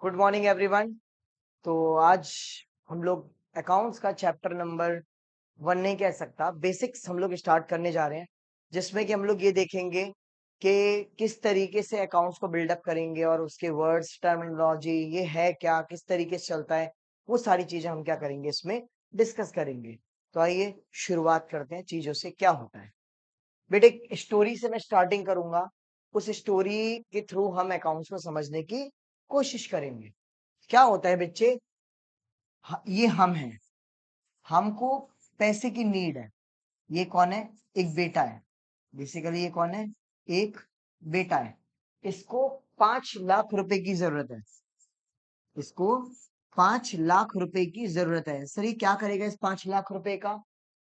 Good morning everyone. तो आज हम लोग अकाउंट्स का चैप्टर नंबर 1 नहीं कह सकता, बेसिक्स हम लोग स्टार्ट करने जा रहे हैं, जिसमें कि हम लोग ये देखेंगे कि किस तरीके से अकाउंट्स को बिल्डअप करेंगे और उसके वर्ड्स, टर्मिनोलॉजी, ये है क्या, किस तरीके से चलता है, वो सारी चीजें हम क्या करेंगे इसमें डिस्कस करेंगे। तो आइए शुरुआत करते हैं चीजों से क्या होता है। बेटे, एक स्टोरी से मैं स्टार्टिंग करूंगा। उस स्टोरी के थ्रू हम अकाउंट्स को समझने की कोशिश करेंगे। क्या होता है बच्चे, ये हम हैं, हमको पैसे की नीड है। ये कौन है? एक बेटा है। बेसिकली ये कौन है? एक बेटा है। इसको 5 लाख रुपए की जरूरत है। इसको 5 लाख रुपए की जरूरत है। सर ये क्या करेगा इस 5 लाख रुपए का?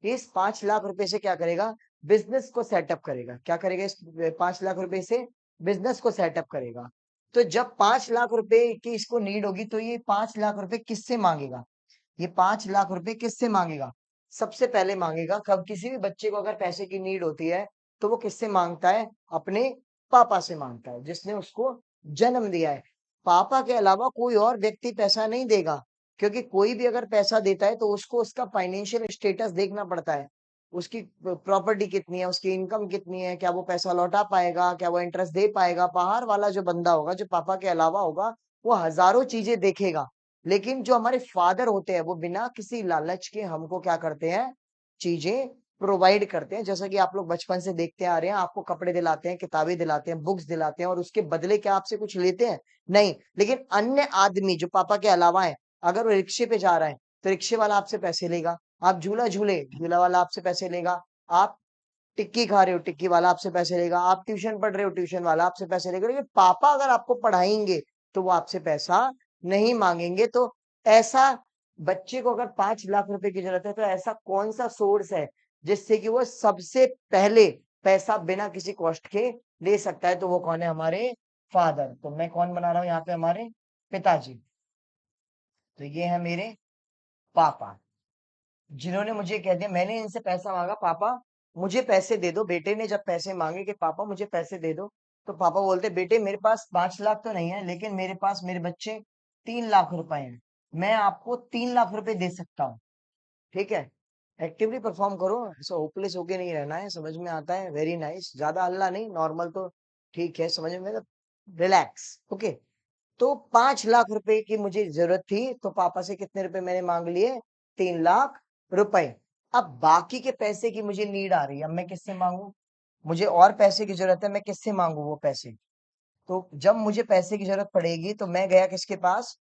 इस 5 लाख रुपए से क्या करेगा? बिजनेस को सेटअप करेगा। क्या करेगा इस 5 लाख रुपए से? बिजनेस को सेटअप करेगा। तो जब 5 लाख रुपए की इसको नीड होगी तो ये 5 लाख रुपए किससे मांगेगा? ये 5 लाख रुपए किससे मांगेगा? सबसे पहले मांगेगा, कब किसी भी बच्चे को अगर पैसे की नीड होती है तो वो किससे मांगता है? अपने पापा से मांगता है, जिसने उसको जन्म दिया है। पापा के अलावा कोई और व्यक्ति पैसा नहीं देगा, क्योंकि कोई भी अगर पैसा देता है तो उसको उसका फाइनेंशियल स्टेटस देखना पड़ता है। उसकी प्रॉपर्टी कितनी है, उसकी इनकम कितनी है, क्या वो पैसा लौटा पाएगा, क्या वो इंटरेस्ट दे पाएगा। बाहर वाला जो बंदा होगा, जो पापा के अलावा होगा, वो हजारों चीजें देखेगा। लेकिन जो हमारे फादर होते हैं वो बिना किसी लालच के हमको क्या करते हैं? चीजें प्रोवाइड करते हैं। जैसा कि आप लोग बचपन से देखते आ रहे हैं, आपको कपड़े दिलाते हैं, किताबें दिलाते हैं, बुक्स दिलाते हैं, और उसके बदले क्या आपसे कुछ लेते हैं? नहीं। लेकिन अन्य आदमी जो पापा के अलावा है, अगर वो रिक्शे पे जा रहा है तो रिक्शे वाला आपसे पैसे लेगा। आप झूला झूले, झूला वाला आपसे पैसे लेगा। आप टिक्की खा रहे हो, टिक्की वाला आपसे पैसे लेगा। आप ट्यूशन पढ़ रहे हो, ट्यूशन वाला आपसे पैसे लेगा। लेकिन पापा अगर आपको पढ़ाएंगे तो वो आपसे पैसा नहीं मांगेंगे। तो ऐसा बच्चे को अगर 5 लाख रुपए की जरूरत है तो ऐसा कौन सा सोर्स है जिससे कि वो सबसे पहले पैसा बिना किसी कॉस्ट के ले सकता है? तो वो कौन है? हमारे फादर। तो मैं कौन बना रहा हूं यहाँ पे? हमारे पिताजी। तो ये है मेरे पापा, जिन्होंने मुझे कह दिया, मैंने इनसे पैसा मांगा, पापा मुझे पैसे दे दो। बेटे ने जब पैसे मांगे कि पापा मुझे पैसे दे दो, तो पापा बोलते, बेटे मेरे पास 5 लाख तो नहीं है, लेकिन मेरे पास मेरे बच्चे 3 लाख रुपए हैं। मैं आपको 3 लाख रुपए दे सकता हूँ। ठीक है? एक्टिवली परफॉर्म करो, ऐसा होपलेस होके नहीं रहना है। समझ में आता है? Very nice. ज्यादा हल्ला नहीं, नॉर्मल तो ठीक है, समझ में? रिलैक्स। ओके। तो 5 लाख रुपए की मुझे जरूरत थी, तो पापा से कितने रुपए मैंने मांग लिए? 3 लाख रुपए। अब बाकी के पैसे की मुझे नीड आ रही है, अब मैं किससे मांगू? मुझे और पैसे की जरूरत है, मैं किससे मांगू वो पैसे? तो जब मुझे पैसे की जरूरत पड़ेगी तो मैं गया किसके पास?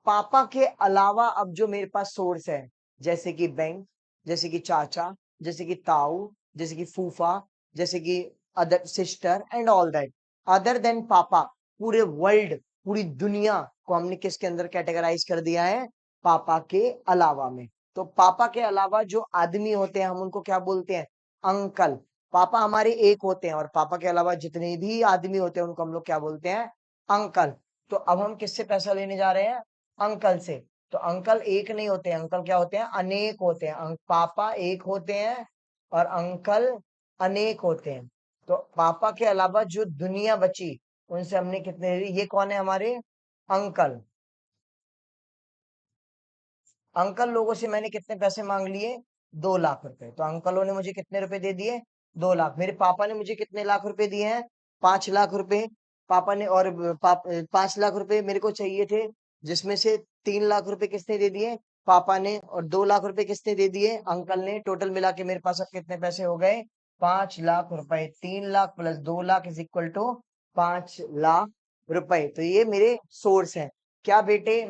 पापा के अलावा अब जो मेरे पास सोर्स है, जैसे कि बैंक, जैसे कि चाचा, जैसे कि ताऊ, जैसे कि फूफा, जैसे कि other sister and all that, other than पापा, पूरे वर्ल्ड, पूरी दुनिया को हमने किसके अंदर कैटेगराइज कर दिया है? पापा के अलावा में। तो पापा के अलावा जो आदमी होते हैं हम उनको क्या बोलते हैं? अंकल। पापा हमारे एक होते हैं, और पापा के अलावा जितने भी आदमी होते हैं उनको हम लोग क्या बोलते हैं? अंकल। तो अब हम किससे पैसा लेने जा रहे हैं? अंकल से। तो अंकल एक नहीं होते हैं, अंकल क्या होते हैं? अनेक होते हैं। पापा एक होते हैं और अंकल अनेक होते हैं। तो पापा के अलावा जो दुनिया बची उनसे हमने कितने लिए? ये कौन है? हमारे अंकल। अंकल लोगों से मैंने कितने पैसे मांग लिए? 2 लाख रुपए। तो अंकलों ने मुझे कितने रुपए दे दिए? 2 लाख। मेरे पापा ने मुझे कितने लाख रुपए दिए हैं? 5 लाख रुपए। पापा ने, और 5 लाख रुपए मेरे को चाहिए थे, जिसमें से 3 लाख रुपए किसने दे दिए? पापा ने। और 2 लाख रुपए किसने दे दिए? अंकल ने। टोटल मिला के मेरे पास अब कितने पैसे हो गए? 5 लाख रुपए। 3 lakh plus 2 lakh is equal to 5 lakh रुपए। तो ये मेरे सोर्स है। क्या बेटे,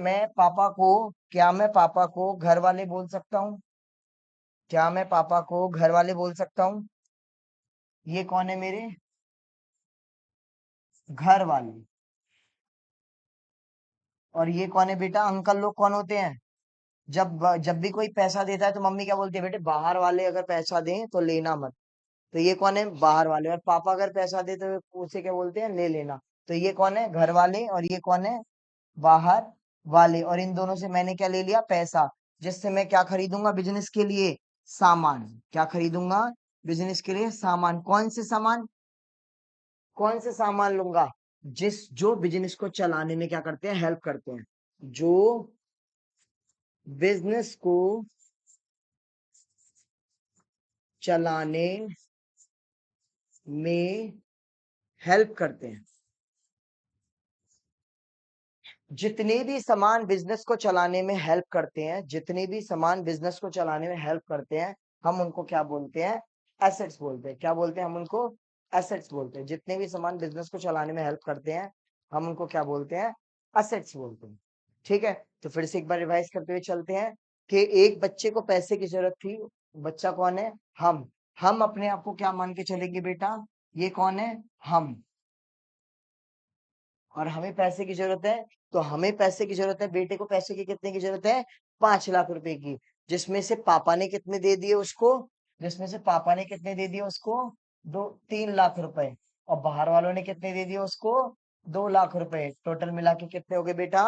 क्या मैं पापा को घर वाले बोल सकता हूँ? क्या मैं पापा को घर वाले बोल सकता हूँ? ये कौन है? मेरे घर वाले। और ये कौन है बेटा? अंकल लोग कौन होते हैं? जब जब भी कोई पैसा देता है तो मम्मी क्या बोलती है? बेटे बाहर वाले अगर पैसा दें तो लेना मत। तो ये कौन है? बाहर वाले। और पापा अगर पैसा दे तो उसे क्या बोलते हैं? ले लेना। तो ये कौन है? घर वाले। और ये कौन है? बाहर वाले। और इन दोनों से मैंने क्या ले लिया? पैसा, जिससे मैं क्या खरीदूंगा बिजनेस के लिए? सामान। क्या खरीदूंगा बिजनेस के लिए? सामान। कौन से सामान? कौन से सामान लूंगा? जो बिजनेस को चलाने में क्या करते हैं, हेल्प करते हैं, जो बिजनेस को चलाने में हेल्प करते हैं। जितने भी सामान बिजनेस को चलाने में हेल्प करते हैं, जितने भी सामान बिजनेस को चलाने में हेल्प करते हैं, हम उनको क्या बोलते हैं, एसेट्स बोलते हैं। क्या बोलते हैं, हम उनको एसेट्स बोलते हैं। जितने भी सामान बिजनेस को चलाने में हेल्प करते हैं, हम उनको क्या बोलते हैं, एसेट्स बोलते हैं। ठीक है, तो फिर से एक बार रिवाइज करते हुए चलते हैं कि एक बच्चे को पैसे की जरूरत थी। बच्चा कौन है, हम अपने आप को क्या मान के चलेंगे बेटा, ये कौन है, हम। और हमें पैसे की जरूरत है, तो हमें पैसे की जरूरत है, बेटे को पैसे की कितने की जरूरत है, 5 लाख रुपए की। जिसमें से पापा ने कितने दे दिए उसको, जिसमें से पापा ने कितने दे दिए उसको, 3 लाख रुपए। और बाहर वालों ने कितने दे दिए उसको, 2 लाख रुपए। टोटल मिला के कितने हो गए बेटा,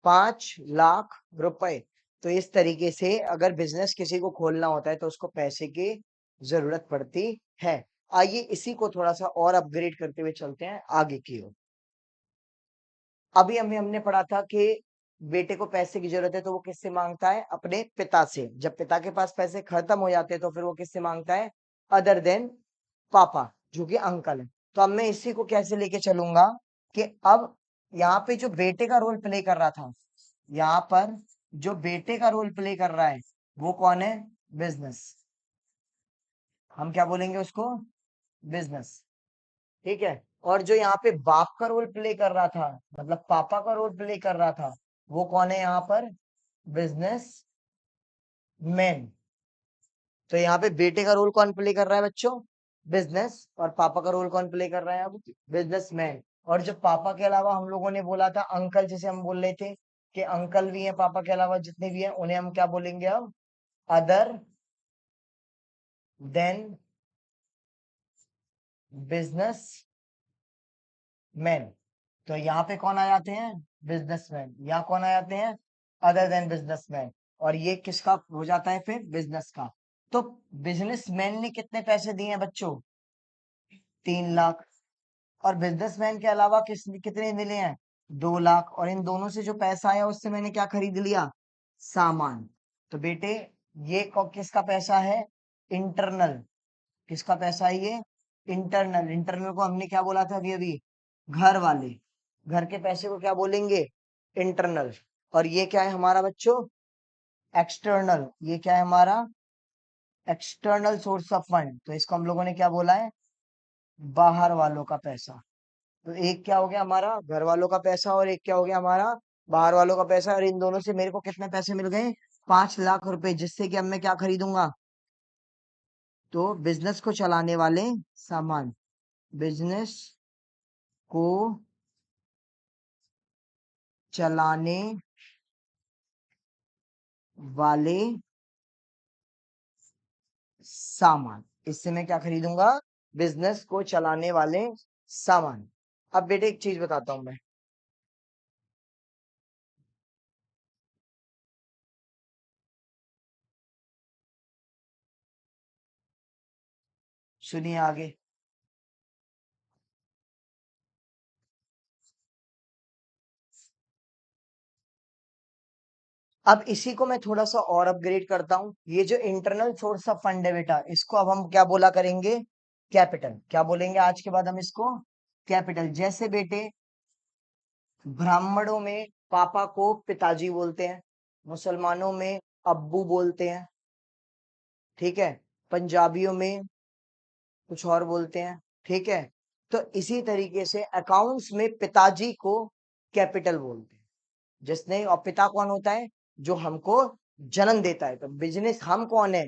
5 लाख रुपए। तो इस तरीके से अगर बिजनेस किसी को खोलना होता है तो उसको पैसे की जरूरत पड़ती है। आइए इसी को थोड़ा सा और अपग्रेड करते हुए चलते हैं आगे की ओर। अभी हमने पढ़ा था कि बेटे को पैसे की जरूरत है तो वो किससे मांगता है, अपने पिता से। जब पिता के पास पैसे खत्म हो जाते हैं तो फिर वो किससे मांगता है, अदर देन पापा, जो कि अंकल है। तो अब मैं इसी को कैसे लेके चलूंगा कि अब यहाँ पे जो बेटे का रोल प्ले कर रहा था, यहाँ पर जो बेटे का रोल प्ले कर रहा है वो कौन है, बिजनेस। हम क्या बोलेंगे उसको, बिजनेस। ठीक है, और जो यहाँ पे बाप का रोल प्ले कर रहा था, मतलब पापा का रोल प्ले कर रहा था, वो कौन है यहाँ पर, बिजनेस मैन। तो यहाँ पे बेटे का रोल कौन प्ले कर रहा है बच्चों, बिजनेस। और पापा का रोल कौन प्ले कर रहा है अब, बिजनेस मैन। और जो पापा के अलावा हम लोगों ने बोला था अंकल, जिसे हम बोल रहे थे कि अंकल भी हैं पापा के अलावा, जितने भी हैं उन्हें हम क्या बोलेंगे अब, अदर देन बिजनेस मैन। तो यहाँ पे कौन आ जाते हैं, बिजनेसमैन। यहाँ कौन आ जाते हैं, अदर देन बिजनेसमैन। और ये किसका हो जाता है फिर, बिजनेस का। तो बिजनेसमैन ने कितने पैसे दिए हैं बच्चों, 3 लाख। और बिजनेसमैन के अलावा कितने मिले हैं, 2 लाख। और इन दोनों से जो पैसा आया उससे मैंने क्या खरीद लिया, सामान। तो बेटे ये किसका पैसा है, इंटरनल। किसका पैसा है ये, इंटरनल। इंटरनल को हमने क्या बोला था अभी अभी, घर वाले। घर के पैसे को क्या बोलेंगे, इंटरनल। और ये क्या है हमारा बच्चों, एक्सटर्नल। ये क्या है हमारा, एक्सटर्नल सोर्स ऑफ फंड। तो इसको हम लोगों ने क्या बोला है, बाहर वालों का पैसा। तो एक क्या हो गया हमारा, घर वालों का पैसा, और एक क्या हो गया हमारा, बाहर वालों का पैसा। और इन दोनों से मेरे को कितने पैसे मिल गए, 5 लाख रुपए। जिससे कि अब मैं क्या खरीदूंगा, तो बिजनेस को चलाने वाले सामान, बिजनेस को चलाने वाले सामान। इससे मैं क्या खरीदूंगा, बिजनेस को चलाने वाले सामान। अब बेटे एक चीज बताता हूं मैं, सुनिए आगे। अब इसी को मैं थोड़ा सा और अपग्रेड करता हूं। ये जो इंटरनल सोर्स ऑफ फंड है बेटा, इसको अब हम क्या बोला करेंगे, कैपिटल। क्या बोलेंगे आज के बाद हम इसको, कैपिटल। जैसे बेटे ब्राह्मणों में पापा को पिताजी बोलते हैं, मुसलमानों में अब्बू बोलते हैं, ठीक है, पंजाबियों में कुछ और बोलते हैं, ठीक है। तो इसी तरीके से अकाउंट्स में पिताजी को कैपिटल बोलते हैं। जिसने, और पिता कौन होता है, जो हमको जन्म देता है। तो बिजनेस, हम कौन है,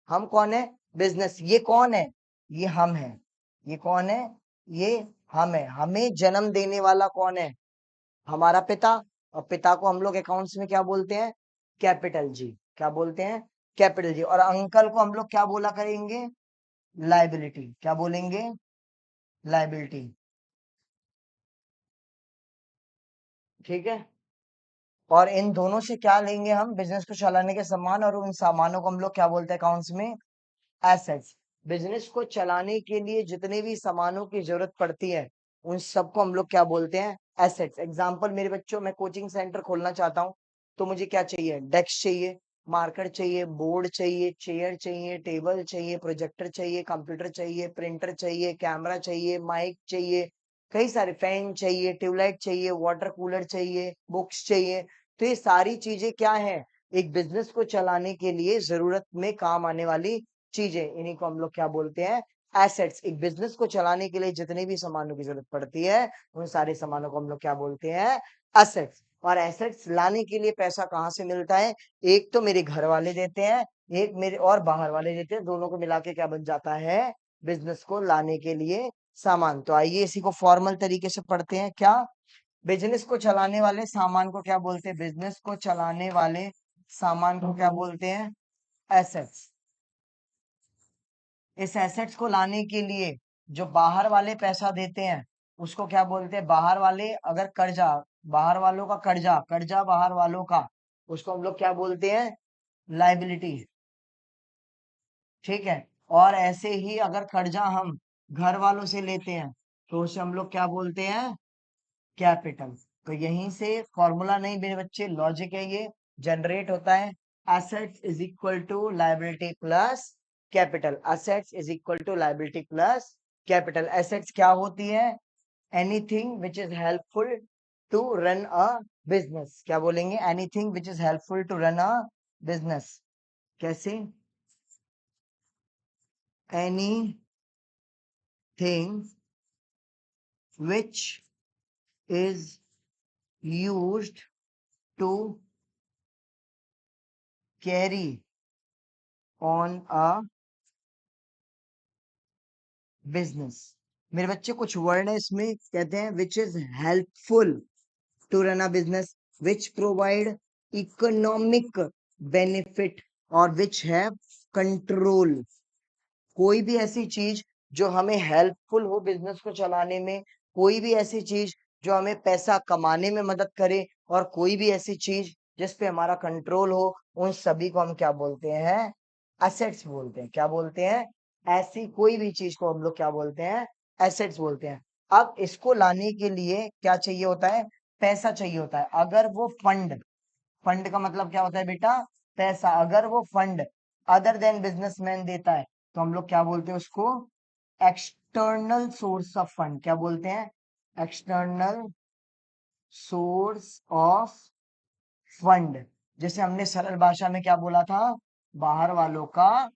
हम कौन है, बिजनेस। ये कौन है, ये हम है। ये कौन है, ये हम है। हमें जन्म देने वाला कौन है, हमारा पिता। और पिता को हम लोग अकाउंट्स में क्या बोलते हैं, कैपिटल जी। क्या बोलते हैं, कैपिटल जी। और अंकल को हम लोग क्या बोला करेंगे, लाइबिलिटी। क्या बोलेंगे, लाइबिलिटी। ठीक है, और इन दोनों से क्या लेंगे हम, बिजनेस को चलाने के सामान। और उन सामानों को हम लोग क्या बोलते हैं अकाउंट्स में, एसेट्स। बिजनेस को चलाने के लिए जितने भी सामानों की जरूरत पड़ती है, उन सबको हम लोग क्या बोलते हैं? एसेट्स। एग्जाम्पल मेरे बच्चों, मैं कोचिंग सेंटर खोलना चाहता हूँ, तो मुझे क्या चाहिए? डेस्क चाहिए, मार्कर चाहिए, बोर्ड चाहिए, चेयर चाहिए, टेबल चाहिए, प्रोजेक्टर चाहिए, कंप्यूटर चाहिए, प्रिंटर चाहिए, कैमरा चाहिए, माइक चाहिए, कई सारे फैन चाहिए, ट्यूबलाइट चाहिए, वाटर कूलर चाहिए, बुक्स चाहिए। तो ये सारी चीजें क्या है? एक बिजनेस को चलाने के लिए जरूरत में काम आने वाली चीजें, इन्हीं को हम लोग क्या बोलते हैं? एसेट्स। एक बिजनेस को चलाने के लिए जितने भी सामानों की जरूरत पड़ती है, उन सारे सामानों को हम लोग क्या बोलते हैं? एसेट्स। और एसेट्स लाने के लिए पैसा कहाँ से मिलता है? एक तो मेरे घर वाले देते हैं, एक मेरे और बाहर वाले देते हैं, दोनों को मिला के क्या बन जाता है? बिजनेस को लाने के लिए सामान। तो आइए इसी को फॉर्मल तरीके से पढ़ते हैं। क्या? बिजनेस को चलाने वाले सामान को क्या बोलते हैं? बिजनेस को चलाने वाले सामान को क्या बोलते हैं? एसेट्स। इस एसेट्स को लाने के लिए जो बाहर वाले पैसा देते हैं, उसको क्या बोलते हैं? बाहर वाले, अगर कर्जा, बाहर वालों का कर्जा, कर्जा बाहर वालों का, उसको हम लोग क्या बोलते हैं? लाइबिलिटी। ठीक है। और ऐसे ही अगर कर्जा हम घर वालों से लेते हैं, तो उसे हम लोग क्या बोलते हैं? कैपिटल। तो यहीं से फॉर्मूला नहीं मेरे बच्चे, लॉजिक है ये, जनरेट होता है। Assets is equal to liability plus capital. Assets is equal to liability plus capital. Assets क्या होती है? Anything which is helpful to run a business. क्या बोलेंगे? Anything which is helpful to run a business. कैसे? Anything which is used to carry on a business। मेरे बच्चे कुछ word है इसमें, कहते हैं which is helpful to run a business, which provide economic benefit और which have control। कोई भी ऐसी चीज जो हमें हेल्पफुल हो बिजनेस को चलाने में, कोई भी ऐसी चीज जो हमें पैसा कमाने में मदद करे, और कोई भी ऐसी चीज जिस पे हमारा कंट्रोल हो, उन सभी को हम क्या बोलते हैं? एसेट्स बोलते हैं। क्या बोलते हैं? ऐसी कोई भी चीज को हम लोग क्या बोलते हैं? एसेट्स बोलते हैं। अब इसको लाने के लिए क्या चाहिए होता है? पैसा चाहिए होता है। अगर वो फंड, फंड का मतलब क्या होता है बेटा? पैसा। अगर वो फंड अदर देन बिजनेसमैन देता है, तो हम लोग क्या बोलते हैं उसको? External source of fund. क्या बोलते हैं? External source of fund. जैसे हमने सरल भाषा में क्या बोला था? बाहर वालों का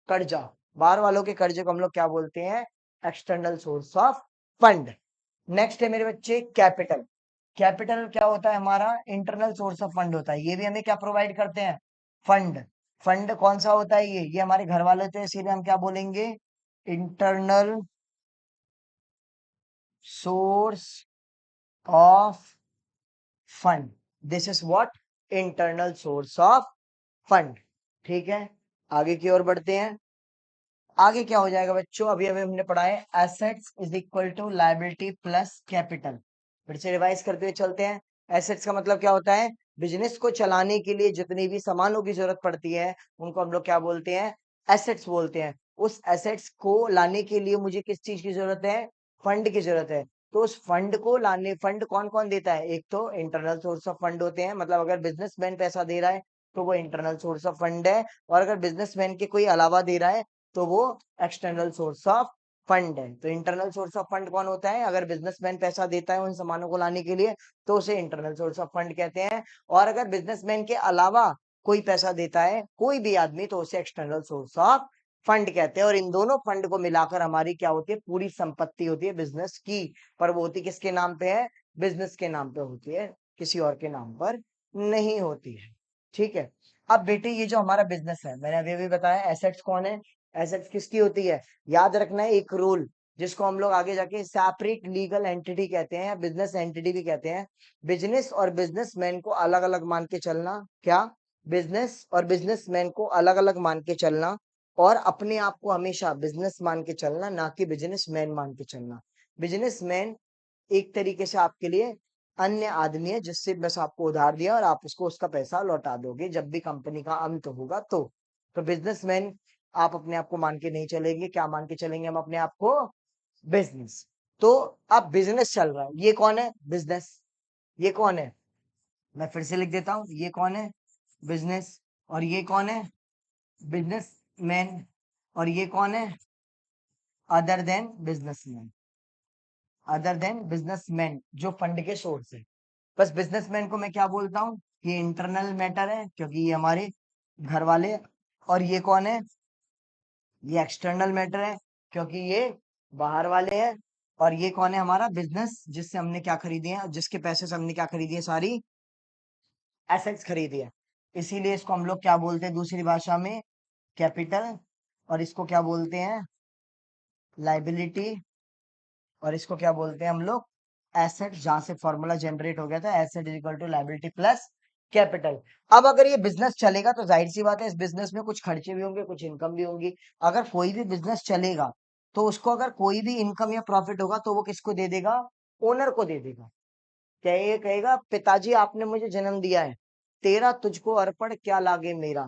कर्जा। बाहर वालों के कर्जे को हम लोग क्या बोलते हैं? External source of fund. Next है मेरे बच्चे कैपिटल। कैपिटल क्या होता है? हमारा इंटरनल सोर्स ऑफ फंड होता है। ये भी हमें क्या प्रोवाइड करते हैं? फंड। फंड कौन सा होता है? ये हमारे घर वाले होते हैं, इसीलिए हम क्या बोलेंगे? Internal source of fund. This is what? Internal source of fund. ठीक है, आगे की ओर बढ़ते हैं। आगे क्या हो जाएगा बच्चों? अभी अभी हमने पढ़ा है assets is equal to liability plus capital. फिर से रिवाइज करते हुए चलते हैं। एसेट्स का मतलब क्या होता है? बिजनेस को चलाने के लिए जितनी भी सामानों की जरूरत पड़ती है, उनको हम लोग क्या बोलते हैं? एसेट्स बोलते हैं। उस एसेट्स को लाने के लिए मुझे किस चीज की जरूरत है? फंड की जरूरत है। तो उस फंड को लाने, फंड कौन कौन देता है? एक तो इंटरनल सोर्स ऑफ फंड होते हैं, मतलब अगर बिजनेसमैन पैसा दे रहा है तो वो इंटरनल सोर्स ऑफ फंड है, और अगर बिजनेसमैन के कोई अलावा दे रहा है तो वो एक्सटर्नल सोर्स ऑफ फंड है। तो इंटरनल सोर्स ऑफ फंड कौन होता है? अगर बिजनेसमैन पैसा देता है उन सामानों को लाने के लिए, तो उसे इंटरनल सोर्स ऑफ फंड कहते हैं। और अगर बिजनेसमैन के अलावा कोई पैसा देता है, कोई भी आदमी, तो उसे एक्सटर्नल सोर्स ऑफ फंड कहते हैं। और इन दोनों फंड को मिलाकर हमारी क्या होती है? पूरी संपत्ति होती है बिजनेस की। पर वो होती किसके नाम पे है? बिजनेस के नाम पे होती है, किसी और के नाम पर नहीं होती है। ठीक है। अब बेटे ये जो हमारा बिजनेस है, मैंने अभी अभी बताया एसेट्स कौन है? एसेट्स किसकी होती है? याद रखना है एक रूल, जिसको हम लोग आगे जाके सेपरेट लीगल एंटिटी कहते हैं, बिजनेस एंटिटी भी कहते हैं। बिजनेस और बिजनेसमैन को अलग अलग मान के चलना। क्या? बिजनेस और बिजनेसमैन को अलग अलग मान के चलना, और अपने आप को हमेशा बिजनेस मान के चलना, ना कि बिजनेसमैन मान के चलना। बिजनेसमैन एक तरीके से आपके लिए अन्य आदमी है, जिससे बस आपको उधार दिया और आप उसको उसका पैसा लौटा दोगे जब भी कंपनी का अंत होगा। तो बिजनेसमैन आप अपने आप को मान के नहीं चलेंगे। क्या मान के चलेंगे हम अपने आप को? बिजनेस। तो अब बिजनेस चल रहा है, ये कौन है? बिजनेस। ये कौन है? मैं फिर से लिख देता हूं, ये कौन है? बिजनेस। और ये कौन है? Business man. और ये कौन है? Other than businessman. Other than businessman जो फंड के सोर्स है। बस बिजनेसमैन को मैं क्या बोलता हूँ? ये इंटरनल मैटर है क्योंकि ये हमारे घर वाले। और ये कौन है? ये एक्सटर्नल मैटर है क्योंकि ये बाहर वाले हैं। और ये कौन है? हमारा बिजनेस, जिससे हमने क्या खरीदी है, जिसके पैसे से हमने क्या खरीदी है? सारी एसेट्स खरीदी है। इसीलिए इसको हम लोग क्या बोलते हैं दूसरी भाषा में? कैपिटल। और इसको क्या बोलते हैं? लाइबिलिटी। और इसको क्या बोलते हैं हम लोग? एसेट। जहां से फॉर्मूला जनरेट हो गया था, asset is equal to liability plus capital. अब अगर ये बिजनेस चलेगा तो जाहिर सी बात है, इस बिजनेस में कुछ खर्चे भी होंगे, कुछ इनकम भी होंगी। अगर कोई भी बिजनेस चलेगा तो उसको अगर कोई भी इनकम या प्रॉफिट होगा तो वो किसको दे देगा? ओनर को दे देगा। क्या ये कहेगा, पिताजी आपने मुझे जन्म दिया है, तेरा तुझको अर्पण क्या लागे मेरा।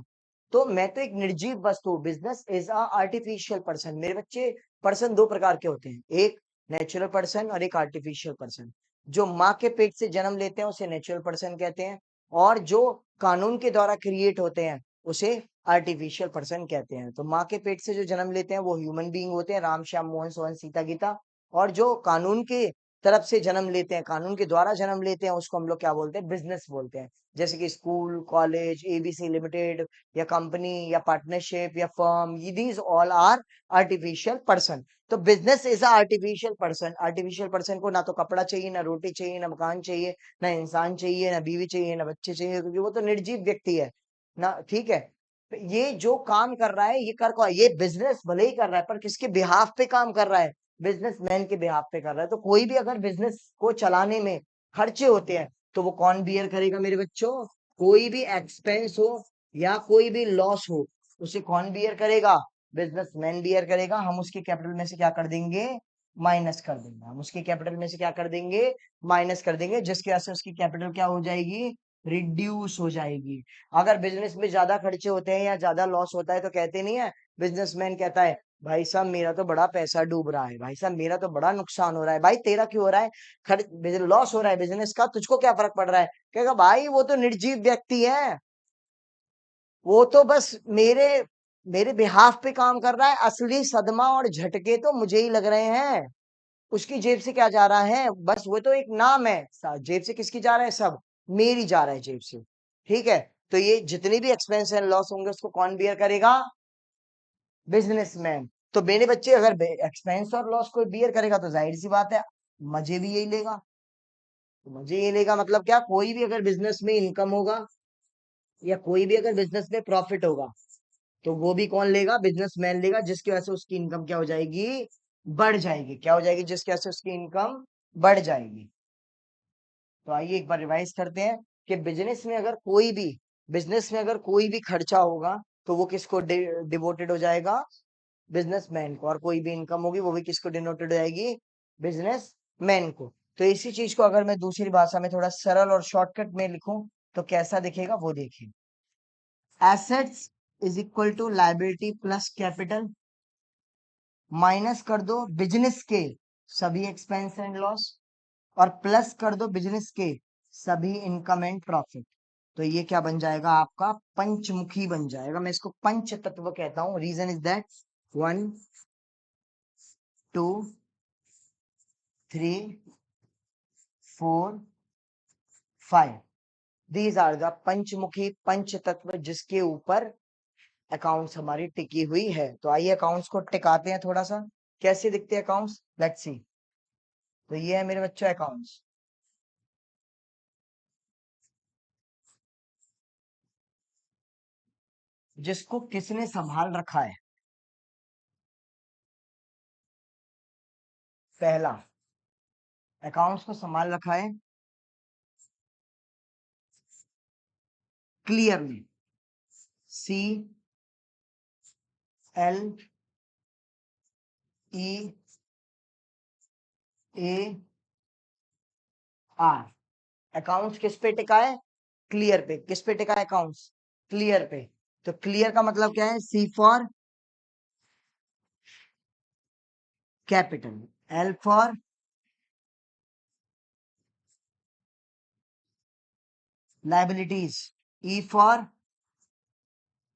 तो मैं तो एक निर्जीव वस्तु। Business is a artificial person. मेरे बच्चे, पर्सन दो प्रकार के होते हैं, एक नेचुरल पर्सन और एक आर्टिफिशियल पर्सन। जो माँ के पेट से जन्म लेते हैं उसे नेचुरल पर्सन कहते हैं, और जो कानून के द्वारा क्रिएट होते हैं उसे आर्टिफिशियल पर्सन कहते हैं। तो माँ के पेट से जो जन्म लेते हैं वो ह्यूमन बीइंग होते हैं, राम श्याम मोहन सोहन सीता गीता। और जो कानून के तरफ से जन्म लेते हैं, कानून के द्वारा जन्म लेते हैं, उसको हम लोग क्या बोलते हैं? बिजनेस बोलते हैं। जैसे कि स्कूल, कॉलेज, एबीसी लिमिटेड, या कंपनी, या पार्टनरशिप, या firm, these all are artificial person. तो business is a artificial person. Artificial person को ना तो कपड़ा चाहिए, ना रोटी चाहिए, ना मकान चाहिए, ना इंसान चाहिए, ना बीवी चाहिए, ना बच्चे चाहिए, क्योंकि वो तो निर्जीव व्यक्ति है ना। ठीक है। तो ये जो काम कर रहा है, ये कर कौन? ये बिजनेस भले ही कर रहा है, पर किसके बिहाफ पे काम कर रहा है? बिजनेसमैन के बिहाफ पे कर रहा है। तो कोई भी अगर बिजनेस को चलाने में खर्चे होते हैं तो वो कौन बियर करेगा मेरे बच्चों? कोई भी एक्सपेंस हो या कोई भी लॉस हो, उसे कौन बियर करेगा? बिजनेसमैन बियर करेगा। हम उसके कैपिटल में से क्या कर देंगे? माइनस कर देंगे। हम उसके कैपिटल में से क्या कर देंगे? माइनस कर देंगे, जिसकी वजह से उसकी कैपिटल क्या हो जाएगी? रिड्यूस हो जाएगी। अगर बिजनेस में ज्यादा खर्चे होते हैं या ज्यादा लॉस होता है तो कहते नहीं है, बिजनेसमैन कहता है भाई साहब मेरा तो बड़ा पैसा डूब रहा है, भाई साहब मेरा तो बड़ा नुकसान हो रहा है। भाई तेरा क्यों हो रहा है? खर्च, लॉस हो रहा है बिजनेस का, तुझको क्या फर्क पड़ रहा है? कहेगा भाई वो तो निर्जीव व्यक्ति है, वो तो बस मेरे मेरे बिहाफ पे काम कर रहा है। असली सदमा और झटके तो मुझे ही लग रहे हैं। उसकी जेब से क्या जा रहा है? बस वो तो एक नाम है। जेब से किसकी जा रहा है? सब मेरी जा रहा है जेब से। ठीक है। तो ये जितनी भी एक्सपेंस एंड लॉस होंगे उसको कौन बियर करेगा? बिजनेसमैन। तो मेरे बच्चे अगर एक्सपेंस और लॉस को बियर करेगा तो जाहिर सी बात है मजे भी यही लेगा। तो मजे ये लेगा मतलब क्या? कोई भी अगर बिजनेस में इनकम होगा या कोई भी अगर बिजनेस में प्रॉफिट होगा तो वो भी कौन लेगा? बिजनेसमैन लेगा, जिसकी वजह से उसकी इनकम क्या हो जाएगी? बढ़ जाएगी। क्या हो जाएगी? जिसकी वजह से उसकी इनकम बढ़ जाएगी। तो आइए एक बार रिवाइज करते हैं कि बिजनेस में अगर कोई भी खर्चा होगा तो वो किसको डिवोटेड हो जाएगा? बिजनेसमैन को। और कोई भी इनकम होगी वो भी किसको डिनोटेड हो जाएगी? बिजनेसमैन को। तो इसी चीज को अगर मैं दूसरी भाषा में थोड़ा सरल और शॉर्टकट में लिखूं तो कैसा दिखेगा वो देखिए। Assets is equal to liability plus capital, minus कर दो बिजनेस के सभी एक्सपेंस एंड लॉस, और प्लस कर दो बिजनेस के सभी इनकम एंड प्रॉफिट। तो ये क्या बन जाएगा? आपका पंचमुखी बन जाएगा। मैं इसको पंच तत्व कहता हूं। Reason is that 1 2 3 4 5, these are the पंचमुखी पंच तत्व जिसके ऊपर अकाउंट्स हमारी टिकी हुई है। तो आइए अकाउंट्स को टिकाते हैं थोड़ा सा। कैसे दिखते हैं अकाउंट्स? Let's see. तो ये है मेरे बच्चों अकाउंट्स, जिसको किसने संभाल रखा है? पहला, अकाउंट्स को संभाल रखा है क्लियरली CLEAR। अकाउंट्स किस पे टिका है? क्लियर पे। किस पे टिका है अकाउंट्स? क्लियर पे। तो क्लियर का मतलब क्या है? C for capital, L for liabilities, E for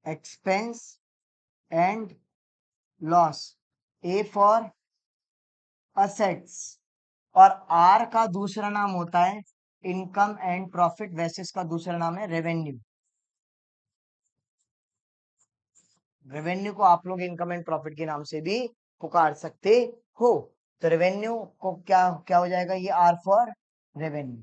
expense and loss, A for assets, और आर का दूसरा नाम होता है इनकम एंड प्रॉफिट, वैसे इसका दूसरा नाम है रेवेन्यू। रेवेन्यू को आप लोग इनकम एंड प्रॉफिट के नाम से भी पुकार सकते हो। तो रेवेन्यू को क्या क्या हो जाएगा, ये आर फॉर रेवेन्यू।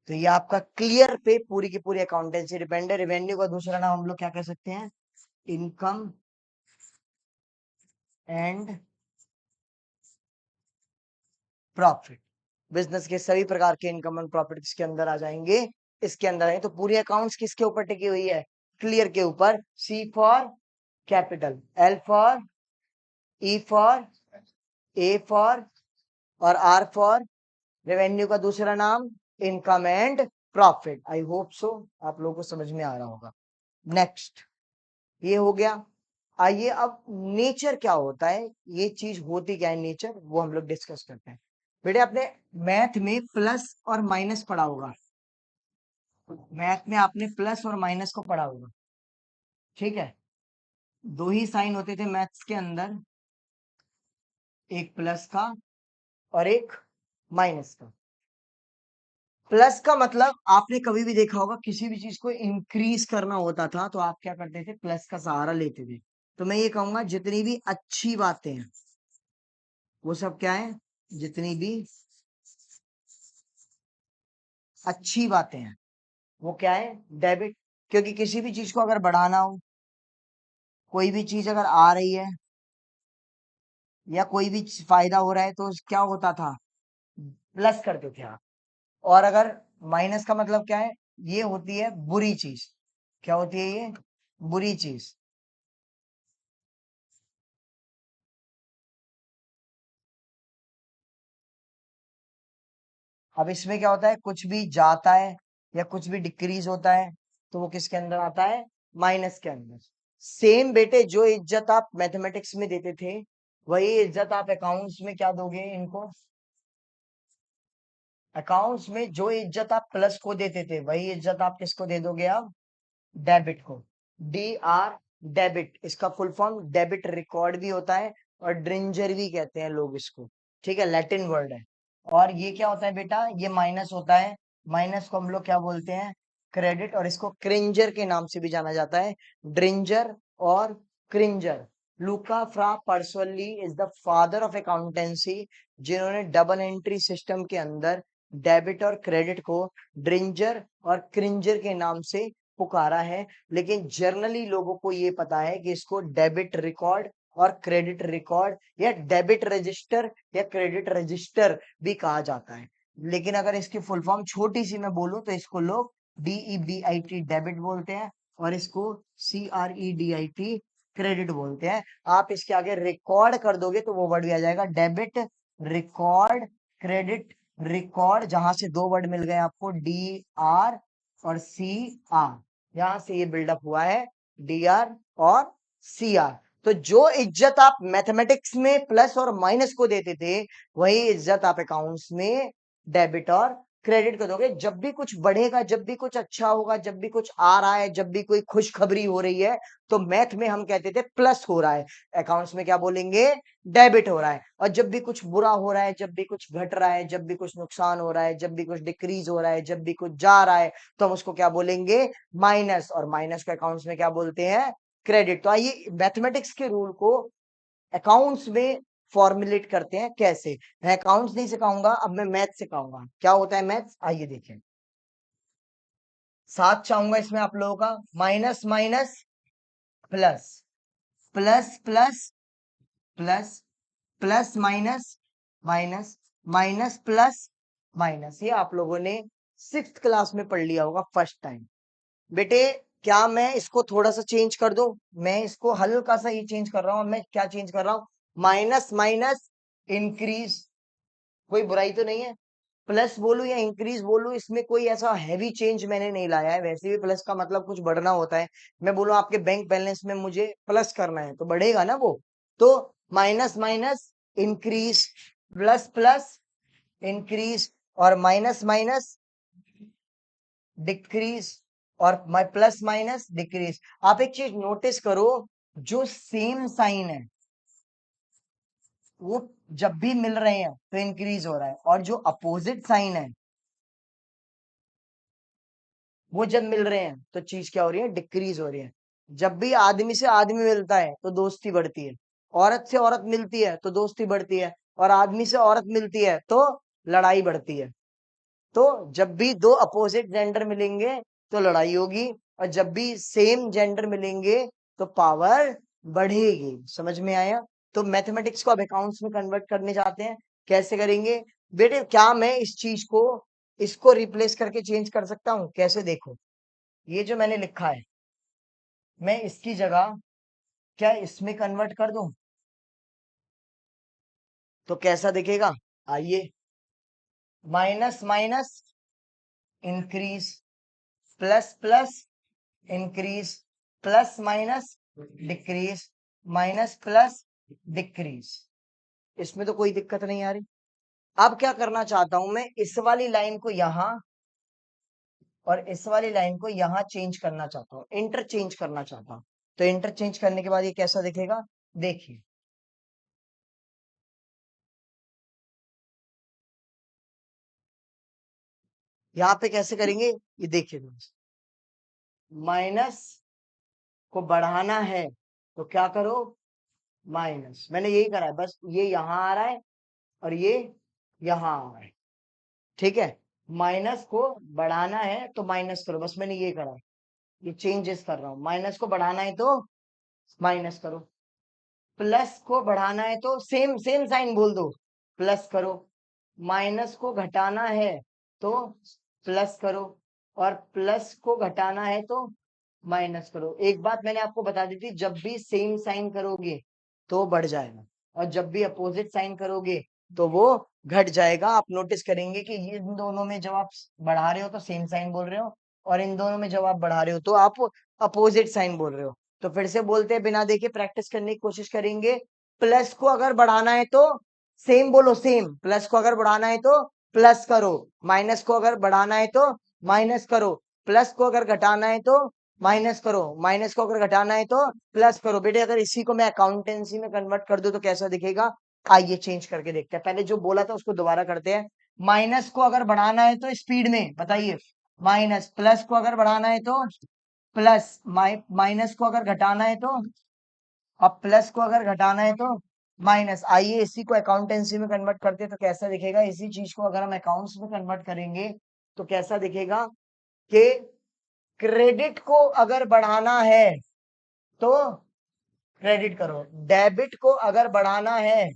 तो ये आपका क्लियर पे पूरी की पूरी अकाउंटेंसी डिपेंड है। रेवेन्यू का दूसरा नाम हम लोग क्या कह सकते हैं, इनकम एंड प्रॉफिट। बिजनेस के सभी प्रकार के इनकम एंड प्रॉफिट इसके अंदर आ जाएंगे, इसके अंदर है। तो पूरी अकाउंट्स किसके ऊपर टिकी हुई है, क्लियर के ऊपर। C for capital, L for, E for, A for, और आर फॉर रेवेन्यू का दूसरा नाम income and profit. I hope so आप लोगों को समझ में आ रहा होगा। नेक्स्ट, ये हो गया। आइए अब नेचर क्या होता है, ये चीज होती क्या है नेचर, वो हम लोग डिस्कस करते हैं। बेटे आपने मैथ में प्लस और माइनस पढ़ा होगा, मैथ में आपने प्लस और माइनस को पढ़ा होगा, ठीक है। दो ही साइन होते थे मैथ्स के अंदर, एक प्लस का और एक माइनस का। प्लस का मतलब आपने कभी भी देखा होगा, किसी भी चीज को इंक्रीज करना होता था तो आप क्या करते थे, प्लस का सहारा लेते थे। तो मैं ये कहूंगा जितनी भी अच्छी बातें हैं वो सब क्या है, जितनी भी अच्छी बातें हैं वो क्या है, डेबिट। क्योंकि किसी भी चीज को अगर बढ़ाना हो, कोई भी चीज अगर आ रही है या कोई भी फायदा हो रहा है तो क्या होता था, प्लस करते थे आप। और अगर माइनस का मतलब क्या है, ये होती है बुरी चीज। क्या होती है ये, बुरी चीज। अब इसमें क्या होता है, कुछ भी जाता है या कुछ भी डिक्रीज होता है तो वो किसके अंदर आता है, माइनस के अंदर। सेम बेटे, जो इज्जत आप मैथमेटिक्स में देते थे वही इज्जत आप अकाउंट्स में क्या दोगे इनको। अकाउंट्स में जो इज्जत आप प्लस को देते थे वही इज्जत आप किसको दे दोगे, आप डेबिट को। डी आर, डेबिट, इसका फुल फॉर्म डेबिट रिकॉर्ड भी होता है और ड्रिंजर भी कहते हैं लोग इसको, ठीक है, लैटिन वर्ड है। और ये क्या होता है बेटा, ये माइनस होता है, माइनस को हम लोग क्या बोलते हैं, क्रेडिट, और इसको क्रिंजर के नाम से भी जाना जाता है, ड्रिंजर और क्रिंजर। Luca Fra Pacioli is the father of accountancy, जिन्होंने डबल एंट्री सिस्टम के अंदर डेबिट और क्रेडिट को ड्रिंजर और क्रिंजर के नाम से पुकारा है। लेकिन जर्नली लोगों को ये पता है कि इसको डेबिट रिकॉर्ड और क्रेडिट रिकॉर्ड या डेबिट रजिस्टर या क्रेडिट रजिस्टर भी कहा जाता है। लेकिन अगर इसकी फुल फॉर्म छोटी सी मैं बोलूं तो इसको लोग DEBIT डेबिट बोलते हैं और इसको CREDIT क्रेडिट बोलते हैं। आप इसके आगे रिकॉर्ड कर दोगे तो वो वर्ड भी आ जाएगा, डेबिट रिकॉर्ड, क्रेडिट रिकॉर्ड, जहां से दो वर्ड मिल गए आपको, DR और CR, यहां से ये बिल्डअप हुआ है, DR और CR। तो जो इज्जत आप मैथमेटिक्स में प्लस और माइनस को देते थे वही इज्जत आप अकाउंट्स में डेबिट और क्रेडिट को दोगे। जब भी कुछ बढ़ेगा, जब भी कुछ अच्छा होगा, जब भी कुछ आ रहा है, जब भी कोई खुशखबरी हो रही है तो मैथ में हम कहते थे प्लस हो रहा है, अकाउंट्स में क्या बोलेंगे, डेबिट हो रहा है। और जब भी कुछ बुरा हो रहा है, जब भी कुछ घट रहा है, जब भी कुछ नुकसान हो रहा है, जब भी कुछ डिक्रीज हो रहा है, जब भी कुछ जा रहा है तो हम उसको क्या बोलेंगे, माइनस। और माइनस को अकाउंट्स में क्या बोलते हैं, क्रेडिट। तो आइए मैथमेटिक्स के रूल को अकाउंट्स में फॉर्मुलेट करते हैं कैसे। मैं अकाउंट्स नहीं सिखाऊंगा, अब मैं मैथ सिखाऊंगा, क्या होता है मैथ्स, आइए देखें। साथ चाहूंगा इसमें आप लोगों का, minus minus plus, plus plus plus, plus minus minus, minus plus minus. ये आप लोगों ने सिक्स्थ क्लास में पढ़ लिया होगा फर्स्ट टाइम। बेटे क्या मैं इसको थोड़ा सा चेंज कर दूं, मैं इसको हल्का सा ही चेंज कर रहा हूं। मैं क्या चेंज कर रहा हूं, माइनस माइनस इंक्रीज, कोई बुराई तो नहीं है। प्लस बोलूं या इंक्रीज बोलूं, इसमें कोई ऐसा हैवी चेंज मैंने नहीं लाया है। वैसे भी प्लस का मतलब कुछ बढ़ना होता है। मैं बोलूं आपके बैंक बैलेंस में मुझे प्लस करना है तो बढ़ेगा ना वो। तो minus minus increase, plus plus increase, और माइनस माइनस डिक्रीज, और प्लस माइनस डिक्रीज। आप एक चीज नोटिस करो, जो सेम साइन है वो जब भी मिल रहे हैं तो इंक्रीज हो रहा है, और जो अपोजिट साइन है वो जब मिल रहे हैं तो चीज क्या हो रही है, डिक्रीज हो रही है। जब भी आदमी से आदमी मिलता है तो दोस्ती बढ़ती है, औरत से औरत मिलती है तो दोस्ती बढ़ती है, और आदमी से औरत मिलती है तो लड़ाई बढ़ती है। तो जब भी दो अपोजिट जेंडर मिलेंगे तो लड़ाई होगी, और जब भी सेम जेंडर मिलेंगे तो पावर बढ़ेगी। समझ में आया? तो मैथमेटिक्स को अब अकाउंट्स में कन्वर्ट करने जाते हैं। कैसे करेंगे बेटे? क्या मैं इस चीज को, इसको रिप्लेस करके चेंज कर सकता हूँ? कैसे? देखो, ये जो मैंने लिखा है, मैं इसकी जगह क्या इसमें कन्वर्ट कर दूं तो कैसा दिखेगा? आइए, minus minus increase, plus plus increase, plus minus decrease, minus plus decrease. इसमें तो कोई दिक्कत नहीं आ रही। अब क्या करना चाहता हूं मैं, इस वाली लाइन को यहां और इस वाली लाइन को यहां चेंज करना चाहता हूं, इंटरचेंज करना चाहता हूं। तो इंटरचेंज करने के बाद ये कैसा दिखेगा? देखिए, यहाँ पे कैसे करेंगे ये देखिए। माइनस को बढ़ाना है तो क्या करो? माइनस। मैंने यही करा है, बस ये यहां आ रहा है और ये यहां आ रहा है। ठीक है, माइनस को बढ़ाना है तो माइनस करो, बस मैंने ये करा है। ये चेंजेस कर रहा हूं, माइनस को बढ़ाना है तो माइनस करो, प्लस को बढ़ाना है तो सेम सेम साइन बोल दो, प्लस करो, माइनस को घटाना है तो प्लस करो, और प्लस को घटाना है तो माइनस करो। एक बात मैंने आपको बता दी थी, जब भी सेम साइन करोगे तो बढ़ जाएगा, और जब भी अपोजिट साइन करोगे तो वो घट जाएगा। आप नोटिस करेंगे कि ये इन दोनों में जब आप बढ़ा रहे हो तो सेम साइन बोल रहे हो, और इन दोनों में जब आप बढ़ा रहे हो तो आप अपोजिट साइन बोल रहे हो। तो फिर से बोलते हैं, बिना देखे प्रैक्टिस करने की कोशिश करेंगे। प्लस को अगर बढ़ाना है तो सेम बोलो, सेम। प्लस को अगर बढ़ाना है तो प्लस करो, माइनस को अगर बढ़ाना है तो माइनस करो, प्लस को अगर घटाना है तो माइनस करो, माइनस को अगर घटाना है तो प्लस करो। बेटे अगर इसी को मैं अकाउंटेंसी में कन्वर्ट कर दूं तो कैसा दिखेगा? आइए चेंज करके देखते हैं। पहले जो बोला था उसको दोबारा करते हैं। माइनस को अगर बढ़ाना है तो स्पीड में बताइए, माइनस। प्लस को अगर बढ़ाना है तो प्लस, माइनस को अगर घटाना है तो, अब प्लस को अगर घटाना है तो माइनस। आइए इसी को अकाउंटेंसी में कन्वर्ट करते हैं तो कैसा दिखेगा? इसी चीज को अगर हम अकाउंट्स में कन्वर्ट करेंगे तो कैसा दिखेगा कि क्रेडिट को अगर बढ़ाना है तो क्रेडिट करो, डेबिट को अगर बढ़ाना है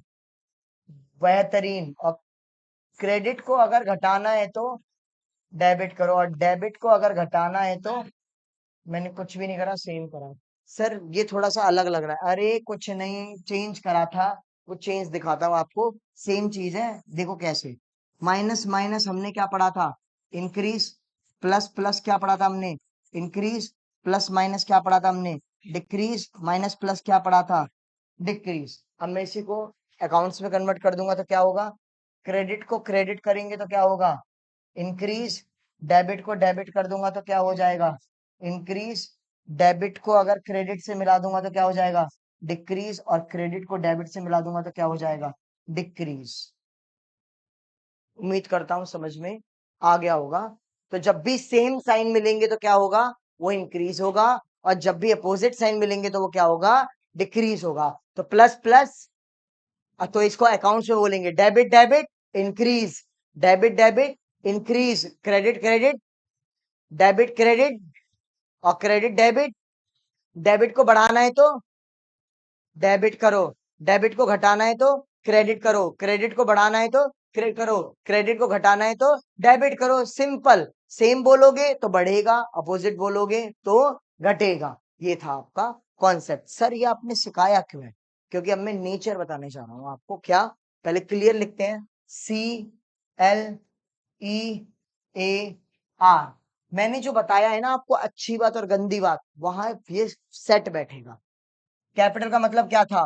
बेहतरीन, और क्रेडिट को अगर घटाना है तो डेबिट करो, और डेबिट को अगर घटाना है तो, मैंने कुछ भी नहीं करा, सेम करा। सर ये थोड़ा सा अलग लग रहा है। अरे कुछ नहीं चेंज करा था, वो चेंज दिखाता हूँ आपको। सेम चीज है, देखो कैसे। माइनस माइनस हमने क्या पढ़ा था? इंक्रीज। प्लस प्लस क्या पढ़ा था हमने? इंक्रीज। प्लस माइनस क्या पढ़ा था हमने? डिक्रीज। माइनस प्लस क्या पढ़ा था? डिक्रीज। अब मैं इसी को अकाउंट्स में कन्वर्ट कर दूंगा तो क्या होगा? क्रेडिट को क्रेडिट करेंगे तो क्या होगा? इंक्रीज। डेबिट को डेबिट कर दूंगा तो क्या हो जाएगा? इंक्रीज। डेबिट को अगर क्रेडिट से मिला दूंगा तो क्या हो जाएगा? डिक्रीज। और क्रेडिट को डेबिट से मिला दूंगा तो क्या हो जाएगा? डिक्रीज। उम्मीद करता हूं समझ में आ गया होगा। तो जब भी सेम साइन मिलेंगे तो क्या होगा? वो इंक्रीज होगा, और जब भी अपोजिट साइन मिलेंगे तो वो क्या होगा? डिक्रीज होगा। तो प्लस प्लस, तो इसको अकाउंट्स में बोलेंगे debit debit increase, debit debit increase, credit credit, debit credit, और क्रेडिट डेबिट। डेबिट को बढ़ाना है तो डेबिट करो, डेबिट को घटाना है तो क्रेडिट करो, क्रेडिट को बढ़ाना है तो क्रेडिट करो, क्रेडिट को घटाना है तो डेबिट करो। सिंपल। सेम बोलोगे तो बढ़ेगा, अपोजिट बोलोगे तो घटेगा। ये था आपका कॉन्सेप्ट। सर ये आपने सिखाया क्यों है? क्योंकि अब मैं नेचर बताने जा रहा हूं आपको। क्या? पहले क्लियर लिखते हैं, CLEAR। मैंने जो बताया है ना आपको, अच्छी बात और गंदी बात, वहां ये सेट बैठेगा। कैपिटल का मतलब क्या था?